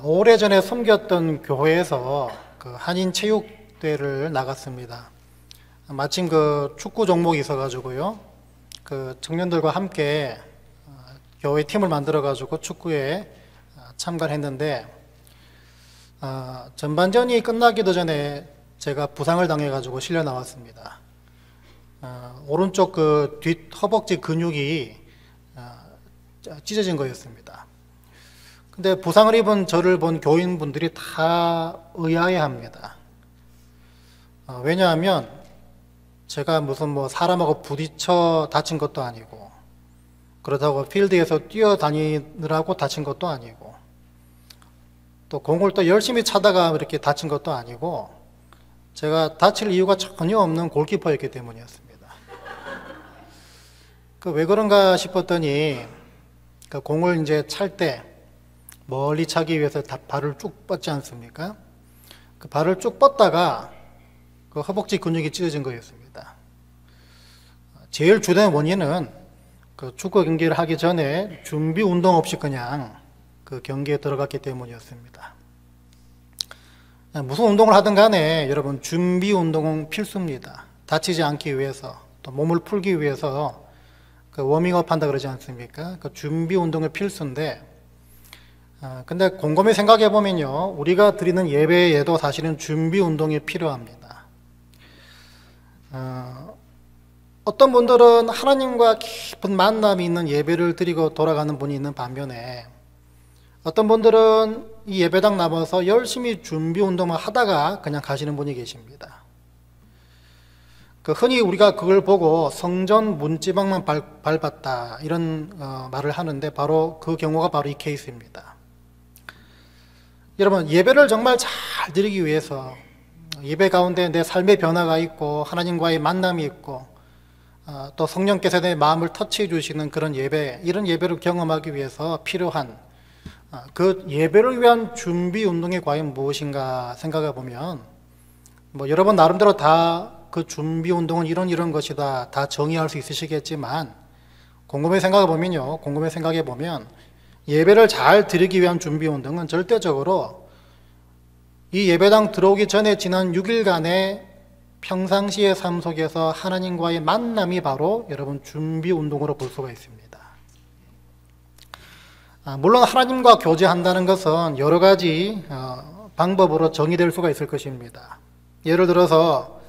오래전에 섬겼던 교회에서 그 한인 체육대회를 나갔습니다. 마침 그 축구 종목이 있어가지고요. 그 청년들과 함께 교회 팀을 만들어가지고 축구에 참가를 했는데, 전반전이 끝나기도 전에 제가 부상을 당해가지고 실려 나왔습니다. 오른쪽 그 뒷 허벅지 근육이 찢어진 거였습니다. 근데 부상을 입은 저를 본 교인분들이 다 의아해합니다. 왜냐하면 제가 무슨 사람하고 부딪혀 다친 것도 아니고, 그렇다고 필드에서 뛰어다니느라고 다친 것도 아니고, 또 공을 또 열심히 차다가 이렇게 다친 것도 아니고, 제가 다칠 이유가 전혀 없는 골키퍼였기 때문이었습니다. 왜 그런가 싶었더니, 그 공을 이제 찰 때 멀리 차기 위해서 발을 쭉 뻗지 않습니까? 그 발을 쭉 뻗다가 그 허벅지 근육이 찢어진 거였습니다. 제일 주된 원인은 그 축구 경기를 하기 전에 준비 운동 없이 그냥 그 경기에 들어갔기 때문이었습니다. 무슨 운동을 하든 간에 여러분, 준비 운동은 필수입니다. 다치지 않기 위해서, 또 몸을 풀기 위해서 그 워밍업 한다 그러지 않습니까? 그 준비 운동은 필수인데, 근데 곰곰이 생각해 보면요, 우리가 드리는 예배에도 사실은 준비 운동이 필요합니다. 어떤 분들은 하나님과 깊은 만남이 있는 예배를 드리고 돌아가는 분이 있는 반면에, 어떤 분들은 이 예배당 남아서 열심히 준비 운동을 하다가 그냥 가시는 분이 계십니다. 흔히 우리가 그걸 보고 성전 문지방만 밟았다 이런 말을 하는데, 바로 그 경우가 바로 이 케이스입니다. 여러분, 예배를 정말 잘 드리기 위해서, 예배 가운데 내 삶의 변화가 있고 하나님과의 만남이 있고, 또 성령께서 내 마음을 터치해 주시는 그런 예배, 이런 예배를 경험하기 위해서 필요한 그 예배를 위한 준비 운동이 과연 무엇인가 생각해 보면, 여러분 나름대로 다 그 준비 운동은 이런 것이다 다 정의할 수 있으시겠지만, 곰곰이 생각해 보면 예배를 잘 드리기 위한 준비 운동은 절대적으로 이 예배당 들어오기 전에 지난 6일간의 평상시의 삶 속에서 하나님과의 만남이 바로 여러분 준비 운동으로 볼 수가 있습니다. 물론 하나님과 교제한다는 것은 여러 가지 방법으로 정의될 수가 있을 것입니다. 예를 들어서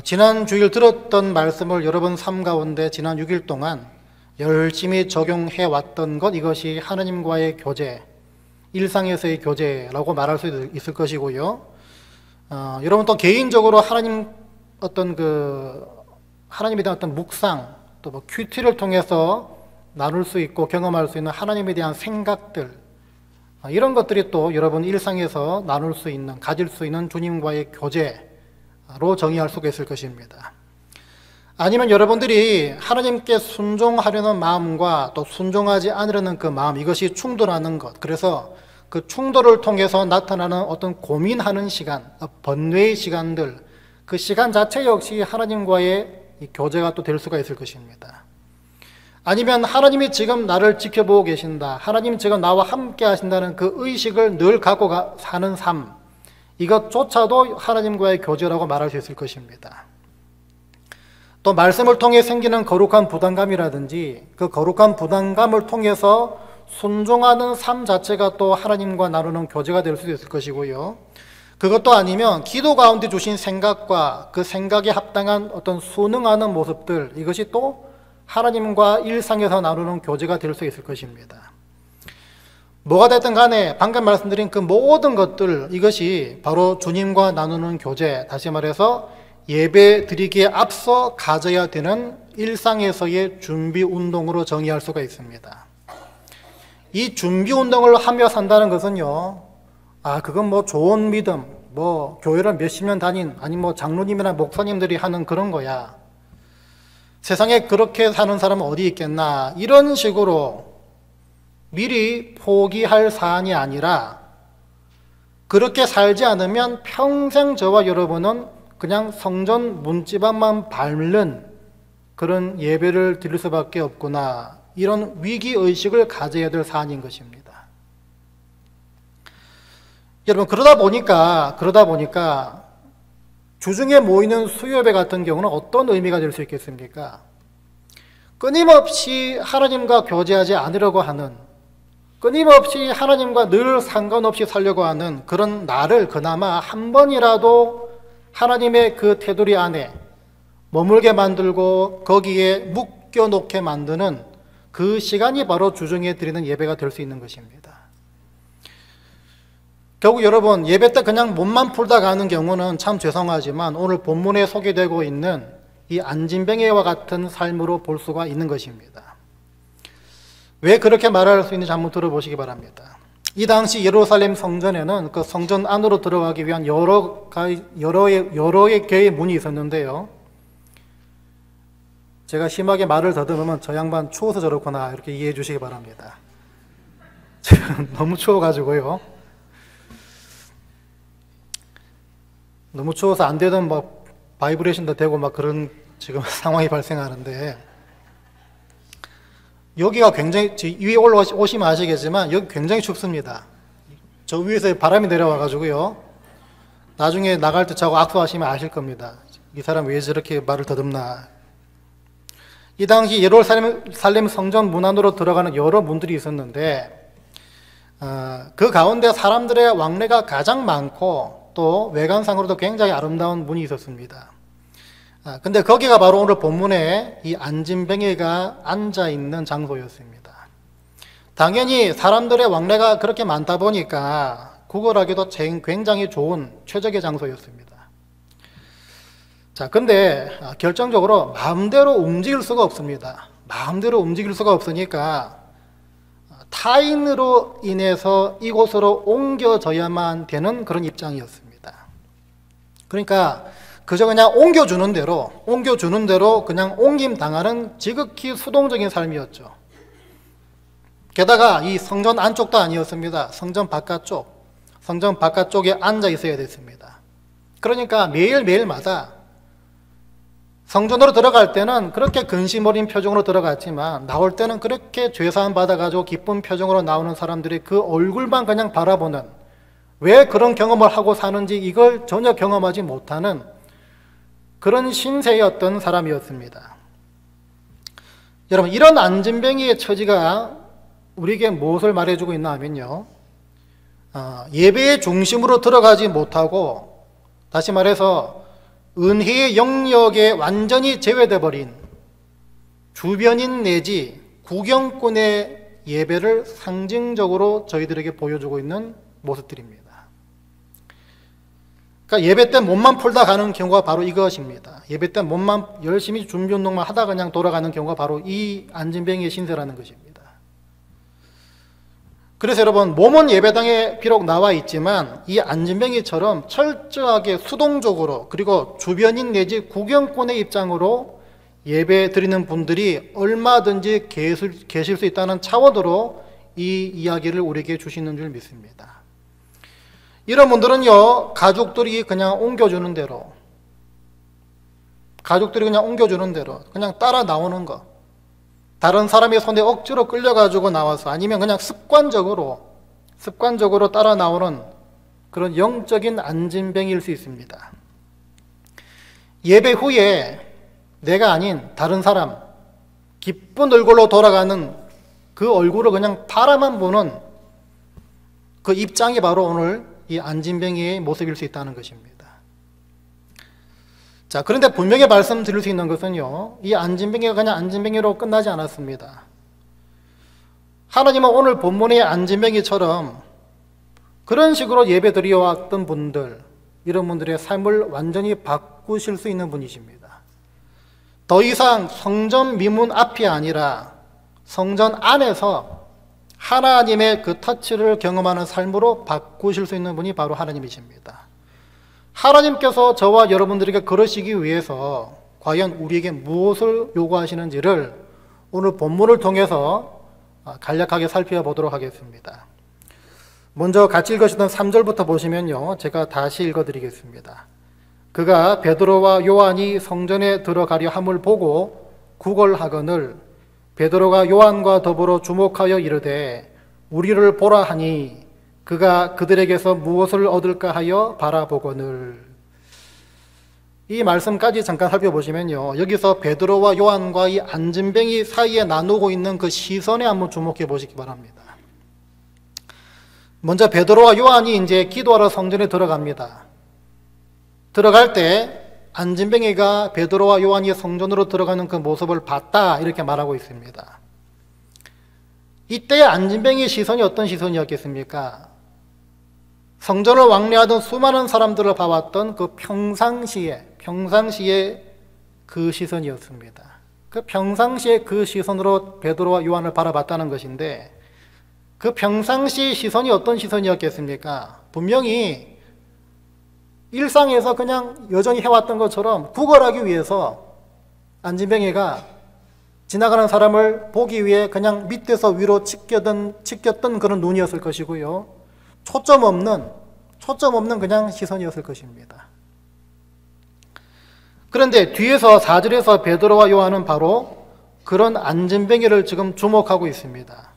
지난 주일 들었던 말씀을 여러분 삶 가운데 지난 6일 동안 열심히 적용해 왔던 것, 이것이 하나님과의 교제, 일상에서의 교제라고 말할 수 있을 것이고요. 여러분 또 개인적으로 하나님에 대한 어떤 묵상, 또 큐티를 통해서 나눌 수 있고 경험할 수 있는 하나님에 대한 생각들, 이런 것들이 또 여러분 일상에서 나눌 수 있는, 가질 수 있는 주님과의 교제로 정의할 수가 있을 것입니다. 아니면 여러분들이 하나님께 순종하려는 마음과 또 순종하지 않으려는 그 마음, 이것이 충돌하는 것, 그래서 그 충돌을 통해서 나타나는 어떤 고민하는 시간, 번뇌의 시간들, 그 시간 자체 역시 하나님과의 교제가 또 될 수가 있을 것입니다. 아니면 하나님이 지금 나를 지켜보고 계신다, 하나님 지금 나와 함께 하신다는 그 의식을 늘 갖고 사는 삶, 이것조차도 하나님과의 교제라고 말할 수 있을 것입니다. 또 말씀을 통해 생기는 거룩한 부담감이라든지, 그 거룩한 부담감을 통해서 순종하는 삶 자체가 또 하나님과 나누는 교제가 될 수도 있을 것이고요. 그것도 아니면 기도 가운데 주신 생각과 그 생각에 합당한 어떤 순응하는 모습들, 이것이 또 하나님과 일상에서 나누는 교제가 될 수 있을 것입니다. 뭐가 됐든 간에 방금 말씀드린 그 모든 것들, 이것이 바로 주님과 나누는 교제, 다시 말해서 예배 드리기에 앞서 가져야 되는 일상에서의 준비 운동으로 정의할 수가 있습니다. 이 준비 운동을 하며 산다는 것은요, 그건 좋은 믿음, 교회를 몇십 년 다닌, 아니 장로님이나 목사님들이 하는 그런 거야, 세상에 그렇게 사는 사람은 어디 있겠나, 이런 식으로 미리 포기할 사안이 아니라, 그렇게 살지 않으면 평생 저와 여러분은 그냥 성전 문지방만 밟는 그런 예배를 드릴 수밖에 없구나, 이런 위기의식을 가져야 될 사안인 것입니다. 여러분, 그러다 보니까 주중에 모이는 수요예배 같은 경우는 어떤 의미가 될 수 있겠습니까? 끊임없이 하나님과 교제하지 않으려고 하는, 끊임없이 하나님과 늘 상관없이 살려고 하는 그런 나를 그나마 한 번이라도 하나님의 그 테두리 안에 머물게 만들고 거기에 묶여놓게 만드는 그 시간이 바로 주중에 드리는 예배가 될 수 있는 것입니다. 결국 여러분, 예배 때 그냥 몸만 풀다 가는 경우는 참 죄송하지만 오늘 본문에 소개되고 있는 이 안진뱅이와 같은 삶으로 볼 수가 있는 것입니다. 왜 그렇게 말할 수 있는지 한번 들어보시기 바랍니다. 이 당시 예루살렘 성전에는 그 성전 안으로 들어가기 위한 여러 개의 문이 있었는데요. 제가 심하게 말을 더듬으면 저 양반 추워서 저렇구나 이렇게 이해해 주시기 바랍니다. 지금 너무 추워가지고요. 너무 추워서 안 되던 뭐 바이브레이션도 되고 막 그런 지금 상황이 발생하는데, 여기가 굉장히, 위에 올라오시면 아시겠지만 여기 굉장히 춥습니다. 저 위에서 바람이 내려와가지고요. 나중에 나갈 때 저하고 악수하시면 아실 겁니다. 이 사람 왜 저렇게 말을 더듬나. 이 당시 예루살렘 성전 문 안으로 들어가는 여러 문들이 있었는데, 그 가운데 사람들의 왕래가 가장 많고 또 외관상으로도 굉장히 아름다운 문이 있었습니다. 근데 거기가 바로 오늘 본문에 이 안진뱅이가 앉아있는 장소였습니다. 당연히 사람들의 왕래가 그렇게 많다 보니까 구걸하기도 굉장히 좋은 최적의 장소였습니다. 자, 근데 결정적으로 마음대로 움직일 수가 없습니다. 마음대로 움직일 수가 없으니까 타인으로 인해서 이곳으로 옮겨져야만 되는 그런 입장이었습니다. 그러니까 그저 그냥 옮겨주는 대로 그냥 옮김당하는 지극히 수동적인 삶이었죠. 게다가 이 성전 안쪽도 아니었습니다. 성전 바깥쪽에 앉아 있어야 됐습니다. 그러니까 매일매일마다 성전으로 들어갈 때는 그렇게 근심 어린 표정으로 들어갔지만 나올 때는 그렇게 죄사함 받아가지고 기쁜 표정으로 나오는 사람들이 그 얼굴만 그냥 바라보는, 왜 그런 경험을 하고 사는지 이걸 전혀 경험하지 못하는 그런 신세였던 사람이었습니다. 여러분, 이런 안진뱅이의 처지가 우리에게 무엇을 말해주고 있나 하면요, 예배의 중심으로 들어가지 못하고, 다시 말해서 은혜의 영역에 완전히 제외돼 버린 주변인 내지 구경꾼의 예배를 상징적으로 저희들에게 보여주고 있는 모습들입니다. 그러니까 예배 때 몸만 풀다 가는 경우가 바로 이것입니다. 예배 때 몸만 열심히 준비 운동만 하다 그냥 돌아가는 경우가 바로 이 안진뱅이의 신세라는 것입니다. 그래서 여러분, 몸은 예배당에 비록 나와 있지만 이 안진뱅이처럼 철저하게 수동적으로, 그리고 주변인 내지 구경꾼의 입장으로 예배 드리는 분들이 얼마든지 계실 수 있다는 차원으로 이 이야기를 우리에게 주시는 줄 믿습니다. 이런 분들은요, 가족들이 그냥 옮겨주는 대로 그냥 따라 나오는 것, 다른 사람의 손에 억지로 끌려가지고 나와서, 아니면 그냥 습관적으로 따라 나오는 그런 영적인 안진뱅이일 수 있습니다. 예배 후에 내가 아닌 다른 사람, 기쁜 얼굴로 돌아가는 그 얼굴을 그냥 바라만 보는 그 입장이 바로 오늘 이 안진뱅이의 모습일 수 있다는 것입니다. 자, 그런데 분명히 말씀드릴 수 있는 것은요, 이 안진뱅이가 그냥 안진뱅이로 끝나지 않았습니다. 하나님은 오늘 본문의 안진뱅이처럼 그런 식으로 예배 드려왔던 분들, 이런 분들의 삶을 완전히 바꾸실 수 있는 분이십니다. 더 이상 성전 미문 앞이 아니라 성전 안에서 하나님의 그 터치를 경험하는 삶으로 바꾸실 수 있는 분이 바로 하나님이십니다. 하나님께서 저와 여러분들에게 그러시기 위해서 과연 우리에게 무엇을 요구하시는지를 오늘 본문을 통해서 간략하게 살펴보도록 하겠습니다. 먼저 같이 읽으시던 3절부터 보시면요, 제가 다시 읽어드리겠습니다. 그가 베드로와 요한이 성전에 들어가려 함을 보고 구걸하거늘 베드로가 요한과 더불어 주목하여 이르되 우리를 보라 하니 그가 그들에게서 무엇을 얻을까 하여 바라보거늘. 이 말씀까지 잠깐 살펴보시면요, 여기서 베드로와 요한과 이 안진뱅이 사이에 나누고 있는 그 시선에 한번 주목해 보시기 바랍니다. 먼저 베드로와 요한이 이제 기도하러 성전에 들어갑니다. 들어갈 때 안진뱅이가 베드로와 요한이 성전으로 들어가는 그 모습을 봤다, 이렇게 말하고 있습니다. 이때 안진뱅이의 시선이 어떤 시선이었겠습니까? 성전을 왕래하던 수많은 사람들을 봐왔던 그 평상시에 그 시선이었습니다. 그 평상시에 그 시선으로 베드로와 요한을 바라봤다는 것인데, 그 평상시 시선이 어떤 시선이었겠습니까? 분명히 일상에서 그냥 여전히 해왔던 것처럼 구걸하기 위해서 안진뱅이가 지나가는 사람을 보기 위해 그냥 밑에서 위로 치켰던 그런 눈이었을 것이고요. 초점 없는 그냥 시선이었을 것입니다. 그런데 뒤에서 4절에서 베드로와 요한은 바로 그런 안진뱅이를 지금 주목하고 있습니다.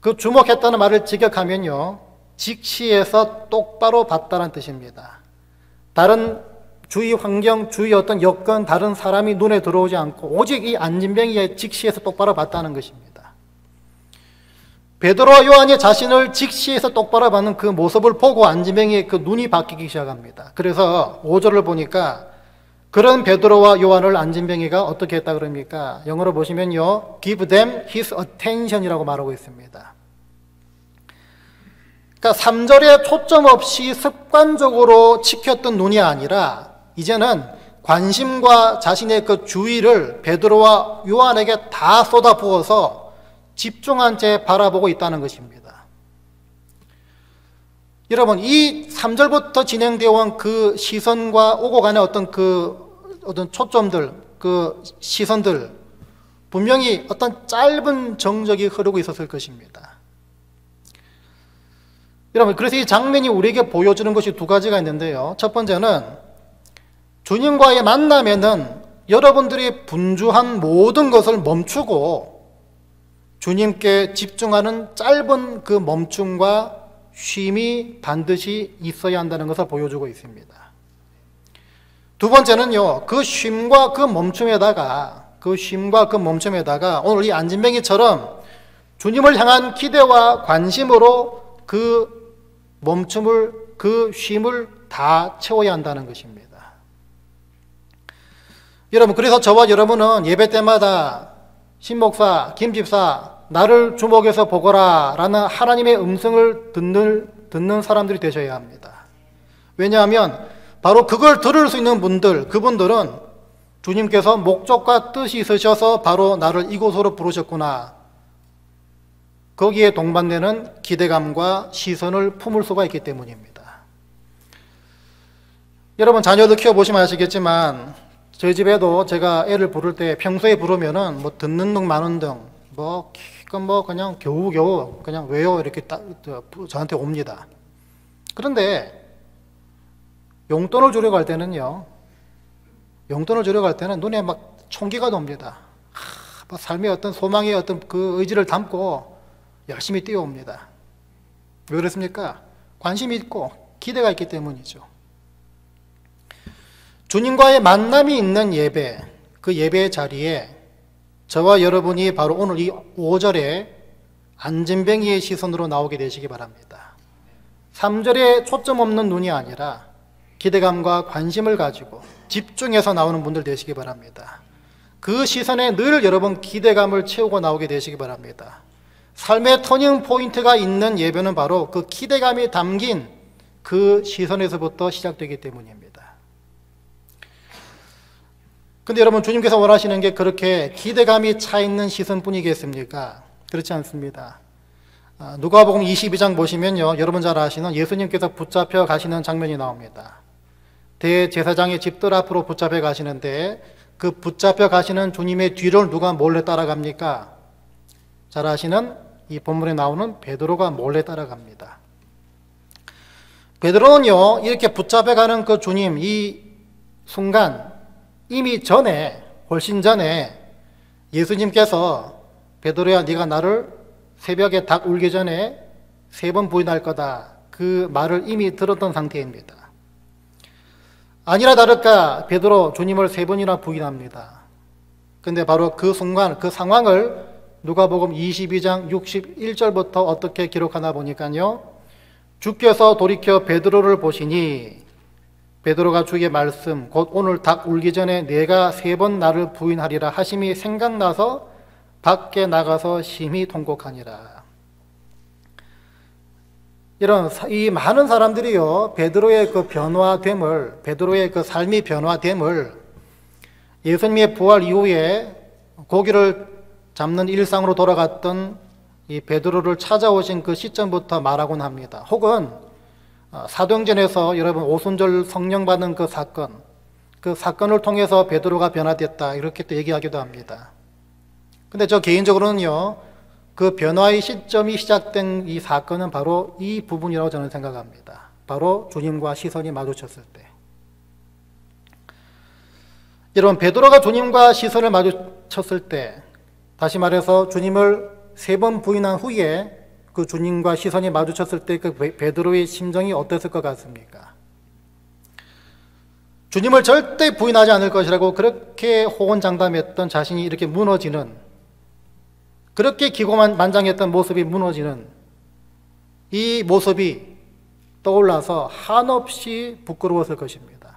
그 주목했다는 말을 직역하면요, 직시해서 똑바로 봤다는 뜻입니다. 다른 주위 환경, 주위 어떤 여건, 다른 사람이 눈에 들어오지 않고 오직 이 안진뱅이의 직시해서 똑바로 봤다는 것입니다. 베드로와 요한이 자신을 직시해서 똑바로 받는 그 모습을 보고 안진뱅이의 그 눈이 바뀌기 시작합니다. 그래서 5절을 보니까 그런 베드로와 요한을 안진뱅이가 어떻게 했다 그럽니까? 영어로 보시면요, give them his attention이라고 말하고 있습니다. 그러니까 3절에 초점 없이 습관적으로 치켰던 눈이 아니라 이제는 관심과 자신의 그 주의를 베드로와 요한에게 다 쏟아부어서 집중한 채 바라보고 있다는 것입니다. 여러분, 이 3절부터 진행되어 온 그 시선과 오고 가는 어떤 초점들, 그 시선들, 분명히 어떤 짧은 정적이 흐르고 있었을 것입니다. 여러분, 그래서 이 장면이 우리에게 보여주는 것이 두 가지가 있는데요. 첫 번째는 주님과의 만남에는 여러분들이 분주한 모든 것을 멈추고 주님께 집중하는 짧은 그 멈춤과 쉼이 반드시 있어야 한다는 것을 보여주고 있습니다. 두 번째는요, 그 쉼과 그 멈춤에다가 오늘 이 안진뱅이처럼 주님을 향한 기대와 관심으로 그 멈춤을, 그 쉼을 다 채워야 한다는 것입니다. 여러분, 그래서 저와 여러분은 예배 때마다 신목사, 김집사, 나를 주목해서 보거라 라는 하나님의 음성을 듣는 사람들이 되셔야 합니다. 왜냐하면 바로 그걸 들을 수 있는 분들, 그분들은 주님께서 목적과 뜻이 있으셔서 바로 나를 이곳으로 부르셨구나, 거기에 동반되는 기대감과 시선을 품을 수가 있기 때문입니다. 여러분, 자녀들 키워보시면 아시겠지만 저희 집에도 제가 애를 부를 때 평소에 부르면은 뭐 듣는 둥 마는 둥 그냥 겨우겨우 그냥 왜요 이렇게 저한테 옵니다. 그런데 용돈을 주려고 할 때는요, 눈에 막 총기가 돕니다. 삶의 어떤 소망의 어떤 그 의지를 담고 열심히 뛰어옵니다. 왜 그렇습니까? 관심이 있고 기대가 있기 때문이죠. 주님과의 만남이 있는 예배, 그 예배의 자리에 저와 여러분이 바로 오늘 이 5절에 안진뱅이의 시선으로 나오게 되시기 바랍니다. 3절에 초점 없는 눈이 아니라 기대감과 관심을 가지고 집중해서 나오는 분들 되시기 바랍니다. 그 시선에 늘 여러분 기대감을 채우고 나오게 되시기 바랍니다. 삶의 터닝 포인트가 있는 예배는 바로 그 기대감이 담긴 그 시선에서부터 시작되기 때문입니다. 근데 여러분, 주님께서 원하시는 게 그렇게 기대감이 차 있는 시선뿐이겠습니까? 그렇지 않습니다. 누가복음 22장 보시면요, 여러분 잘 아시는 예수님께서 붙잡혀 가시는 장면이 나옵니다. 대제사장의 집들 앞으로 붙잡혀 가시는데 그 붙잡혀 가시는 주님의 뒤를 누가 몰래 따라갑니까? 잘 아시는 이 본문에 나오는 베드로가 몰래 따라갑니다. 베드로는요, 이렇게 붙잡혀가는 그 주님, 이 순간 이미 훨씬 전에 예수님께서 베드로야, 네가 나를 새벽에 닭 울기 전에 3번 부인할 거다. 그 말을 이미 들었던 상태입니다. 아니나 다를까 베드로 주님을 3번이나 부인합니다. 근데 바로 그 순간 그 상황을 누가복음 22장 61절부터 어떻게 기록하나 보니까요. 주께서 돌이켜 베드로를 보시니 베드로가 주의 말씀 곧 오늘 닭 울기 전에 내가 3번 나를 부인하리라 하심이 생각나서 밖에 나가서 심히 통곡하니라. 이 많은 사람들이요, 베드로의 그 변화됨을, 베드로의 그 삶이 변화됨을 예수님의 부활 이후에 고기를 잡는 일상으로 돌아갔던 이 베드로를 찾아오신 그 시점부터 말하곤 합니다. 혹은 사도행전에서 여러분 오순절 성령 받는 그 사건을 통해서 베드로가 변화됐다 이렇게 또 얘기하기도 합니다. 근데 저 개인적으로는요, 그 변화의 시점이 시작된 이 사건은 바로 이 부분이라고 저는 생각합니다. 바로 주님과 시선이 마주쳤을 때. 여러분, 베드로가 주님과 시선을 마주쳤을 때, 다시 말해서 주님을 3번 부인한 후에 그 주님과 시선이 마주쳤을 때 그 베드로의 심정이 어땠을 것 같습니까? 주님을 절대 부인하지 않을 것이라고 그렇게 호언장담했던 자신이 이렇게 무너지는, 그렇게 기고만장했던 모습이 무너지는 이 모습이 떠올라서 한없이 부끄러웠을 것입니다.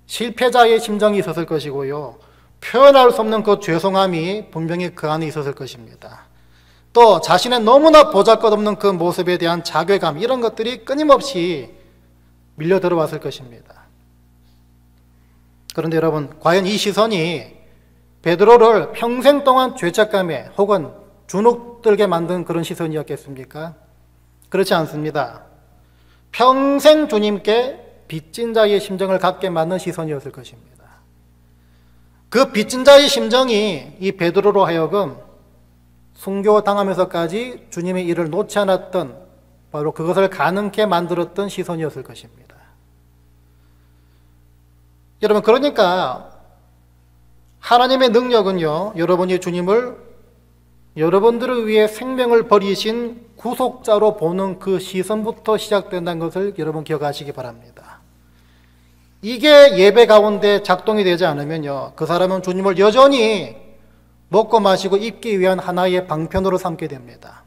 실패자의 심정이 있었을 것이고요, 표현할 수 없는 그 죄송함이 분명히 그 안에 있었을 것입니다. 또 자신의 너무나 보잘것없는 그 모습에 대한 자괴감, 이런 것들이 끊임없이 밀려 들어왔을 것입니다. 그런데 여러분, 과연 이 시선이 베드로를 평생 동안 죄책감에 혹은 주눅들게 만든 그런 시선이었겠습니까? 그렇지 않습니다. 평생 주님께 빚진 자의 심정을 갖게 만든 시선이었을 것입니다. 그 빚진 자의 심정이 이 베드로로 하여금 순교당하면서까지 주님의 일을 놓지 않았던, 바로 그것을 가능케 만들었던 시선이었을 것입니다. 여러분, 그러니까 하나님의 능력은요, 여러분이 주님을 여러분들을 위해 생명을 버리신 구속자로 보는 그 시선부터 시작된다는 것을 여러분 기억하시기 바랍니다. 이게 예배 가운데 작동이 되지 않으면요, 그 사람은 주님을 여전히 먹고 마시고 입기 위한 하나의 방편으로 삼게 됩니다.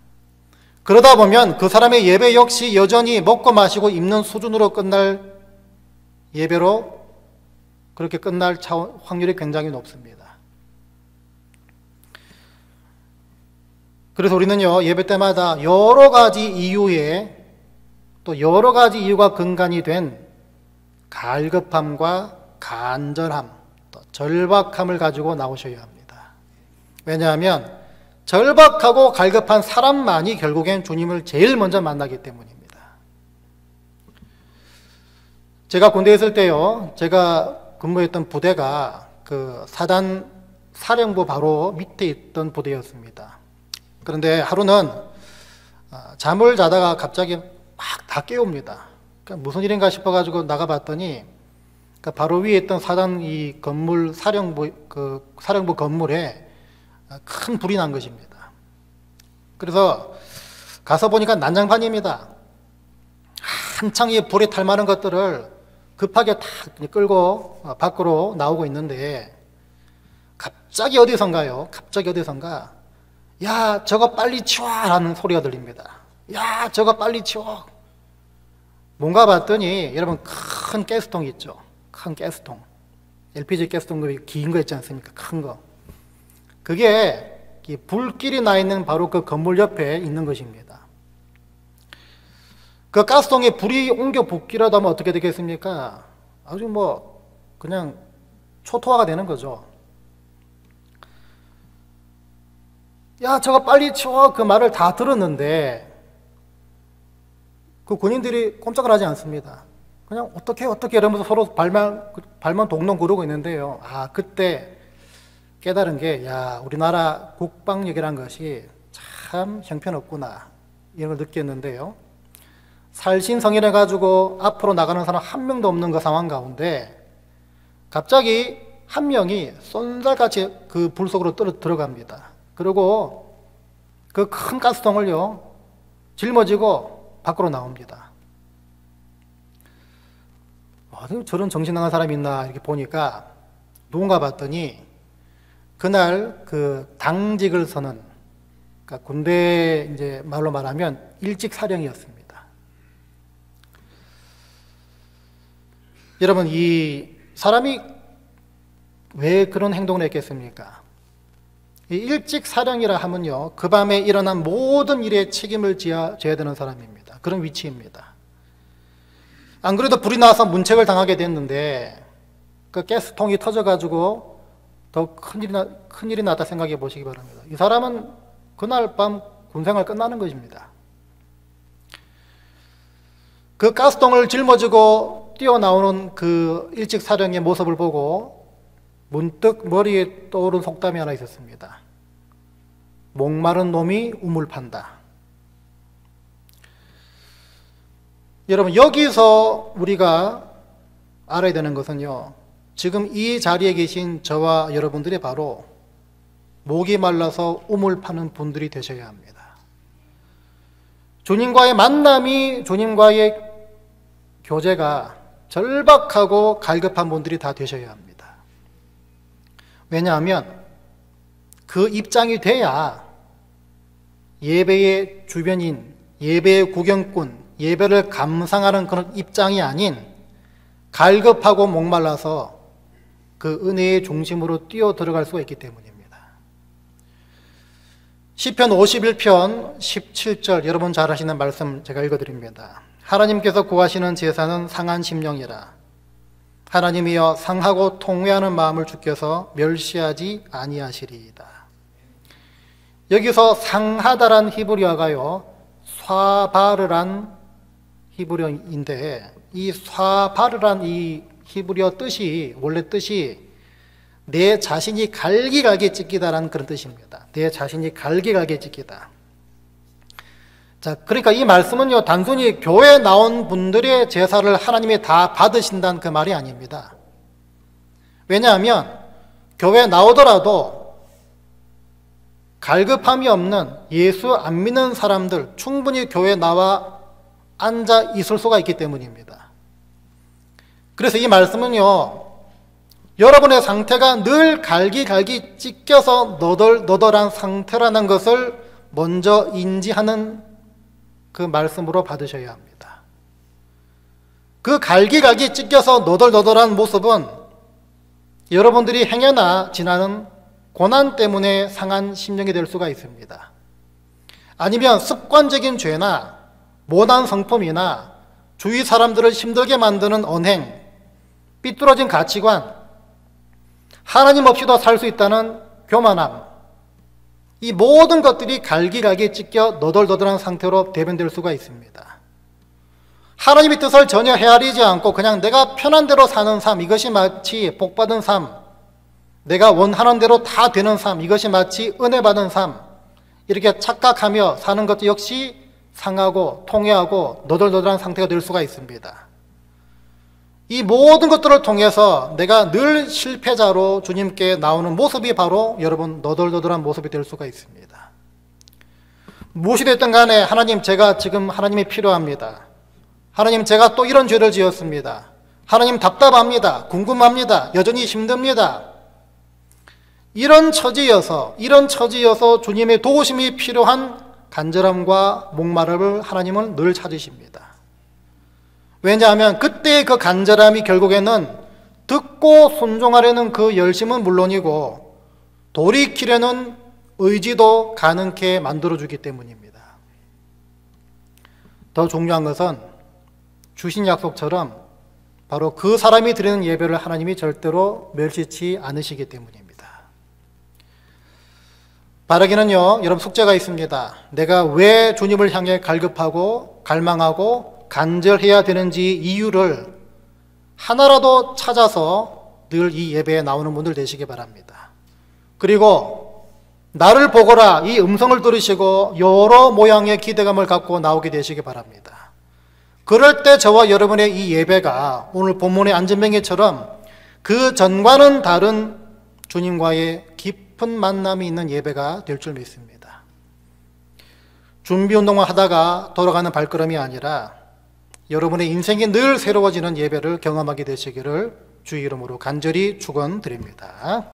그러다 보면 그 사람의 예배 역시 여전히 먹고 마시고 입는 수준으로 끝날 예배로 그렇게 끝날 확률이 굉장히 높습니다. 그래서 우리는요, 예배 때마다 여러 가지 이유에, 또 여러 가지 이유가 근간이 된 갈급함과 간절함, 또 절박함을 가지고 나오셔야 합니다. 왜냐하면 절박하고 갈급한 사람만이 결국엔 주님을 제일 먼저 만나기 때문입니다. 제가 군대에 있을 때요, 제가 근무했던 부대가 그 사단 사령부 바로 밑에 있던 부대였습니다. 그런데 하루는 잠을 자다가 갑자기 막 다 깨웁니다. 그러니까 무슨 일인가 싶어가지고 나가봤더니 바로 위에 있던 사단 이 건물 사령부 건물에 큰 불이 난 것입니다. 그래서 가서 보니까 난장판입니다. 한창 이 불에 탈 만한 것들을 급하게 탁 끌고 밖으로 나오고 있는데 갑자기 어디선가 야, 저거 빨리 치워! 라는 소리가 들립니다. 야, 저거 빨리 치워! 뭔가 봤더니 여러분, 큰 가스통 있죠? 큰 가스통, LPG 가스통 긴 거 있지 않습니까? 큰 거. 그게 불길이 나 있는 바로 그 건물 옆에 있는 것입니다. 그 가스통에 불이 옮겨 붙기라도 하면 어떻게 되겠습니까? 아주 그냥 초토화가 되는 거죠. 야, 저거 빨리 치워! 그 말을 다 들었는데 그 군인들이 꼼짝을 하지 않습니다. 그냥 어떻게 이러면서 서로 발만 동동 구르고 있는데요. 그때 깨달은 게, 우리나라 국방력이란 것이 참 형편없구나, 이런 걸 느꼈는데요. 살신성인해 가지고 앞으로 나가는 사람 한 명도 없는 그 상황 가운데 갑자기 한 명이 쏜살같이 그 불 속으로 들어갑니다. 그리고 그 큰 가스통을요, 짊어지고 밖으로 나옵니다. 저런 정신 나간 사람이 있나 이렇게 보니까 누군가 봤더니 그날 그 당직을 서는, 그러니까 군대 이제 말로 말하면 일찍 사령이었습니다. 여러분, 이 사람이 왜 그런 행동을 했겠습니까? 이 일찍 사령이라 하면요, 그 밤에 일어난 모든 일에 책임을 져야 되는 사람입니다. 그런 위치입니다. 안 그래도 불이 나서 문책을 당하게 됐는데 그 가스통이 터져가지고 더 큰일이 났다 생각해 보시기 바랍니다. 이 사람은 그날 밤 군생활 끝나는 것입니다. 그 가스통을 짊어지고 뛰어나오는 그 일찍 사령의 모습을 보고 문득 머리에 떠오른 속담이 하나 있었습니다. 목마른 놈이 우물 판다. 여러분, 여기서 우리가 알아야 되는 것은요, 지금 이 자리에 계신 저와 여러분들이 바로 목이 말라서 우물 파는 분들이 되셔야 합니다. 주님과의 만남이, 주님과의 교제가 절박하고 갈급한 분들이 다 되셔야 합니다. 왜냐하면 그 입장이 돼야 예배의 주변인, 예배의 구경꾼, 예배를 감상하는 그런 입장이 아닌 갈급하고 목말라서 그 은혜의 중심으로 뛰어 들어갈 수가 있기 때문입니다. 시편 51편 17절, 여러분 잘 아시는 말씀 제가 읽어드립니다. 하나님께서 구하시는 제사는 상한 심령이라. 하나님이여 상하고 통회하는 마음을 주께서 멸시하지 아니하시리이다. 여기서 상하다란 히브리어가요, 쏴바르란 히브리어인데, 이 쏴바르란 이 히브리어 뜻이, 원래 뜻이 내 자신이 갈기갈기 찢기다라는 그런 뜻입니다. 내 자신이 갈기갈기 찢기다. 자, 그러니까 이 말씀은요, 단순히 교회에 나온 분들의 제사를 하나님이 다 받으신다는 그 말이 아닙니다. 왜냐하면 교회에 나오더라도 갈급함이 없는 예수 안 믿는 사람들 충분히 교회에 나와 앉아 있을 수가 있기 때문입니다. 그래서 이 말씀은요, 여러분의 상태가 늘 갈기갈기 찢겨서 너덜너덜한 상태라는 것을 먼저 인지하는 그 말씀으로 받으셔야 합니다. 그 갈기갈기 찢겨서 너덜너덜한 모습은 여러분들이 행여나 지나는 고난 때문에 상한 심령이 될 수가 있습니다. 아니면 습관적인 죄나 모난 성품이나 주위 사람들을 힘들게 만드는 언행, 삐뚤어진 가치관, 하나님 없이도 살 수 있다는 교만함, 이 모든 것들이 갈기갈기 찢겨 너덜너덜한 상태로 대변될 수가 있습니다. 하나님의 뜻을 전혀 헤아리지 않고 그냥 내가 편한 대로 사는 삶, 이것이 마치 복받은 삶, 내가 원하는 대로 다 되는 삶, 이것이 마치 은혜 받은 삶, 이렇게 착각하며 사는 것도 역시 상하고 통회하고 너덜너덜한 상태가 될 수가 있습니다. 이 모든 것들을 통해서 내가 늘 실패자로 주님께 나오는 모습이 바로 여러분 너덜너덜한 모습이 될 수가 있습니다. 무엇이 됐든 간에 하나님, 제가 지금 하나님이 필요합니다. 하나님, 제가 또 이런 죄를 지었습니다. 하나님, 답답합니다. 궁금합니다. 여전히 힘듭니다. 이런 처지여서 주님의 도우심이 필요한 간절함과 목마름을 하나님은 늘 찾으십니다. 왜냐하면 그때의 그 간절함이 결국에는 듣고 순종하려는 그 열심은 물론이고 돌이키려는 의지도 가능케 만들어주기 때문입니다. 더 중요한 것은 주신 약속처럼 바로 그 사람이 드리는 예배를 하나님이 절대로 멸시치 않으시기 때문입니다. 바라기는요, 여러분 숙제가 있습니다. 내가 왜 주님을 향해 갈급하고 갈망하고 간절해야 되는지 이유를 하나라도 찾아서 늘 이 예배에 나오는 분들 되시기 바랍니다. 그리고 나를 보거라 이 음성을 들으시고 여러 모양의 기대감을 갖고 나오게 되시기 바랍니다. 그럴 때 저와 여러분의 이 예배가 오늘 본문의 안전명예처럼 그 전과는 다른 주님과의 깊은 만남이 있는 예배가 될 줄 믿습니다. 준비 운동만 하다가 돌아가는 발걸음이 아니라 여러분의 인생이 늘 새로워지는 예배를 경험하게 되시기를 주의 이름으로 간절히 축원드립니다.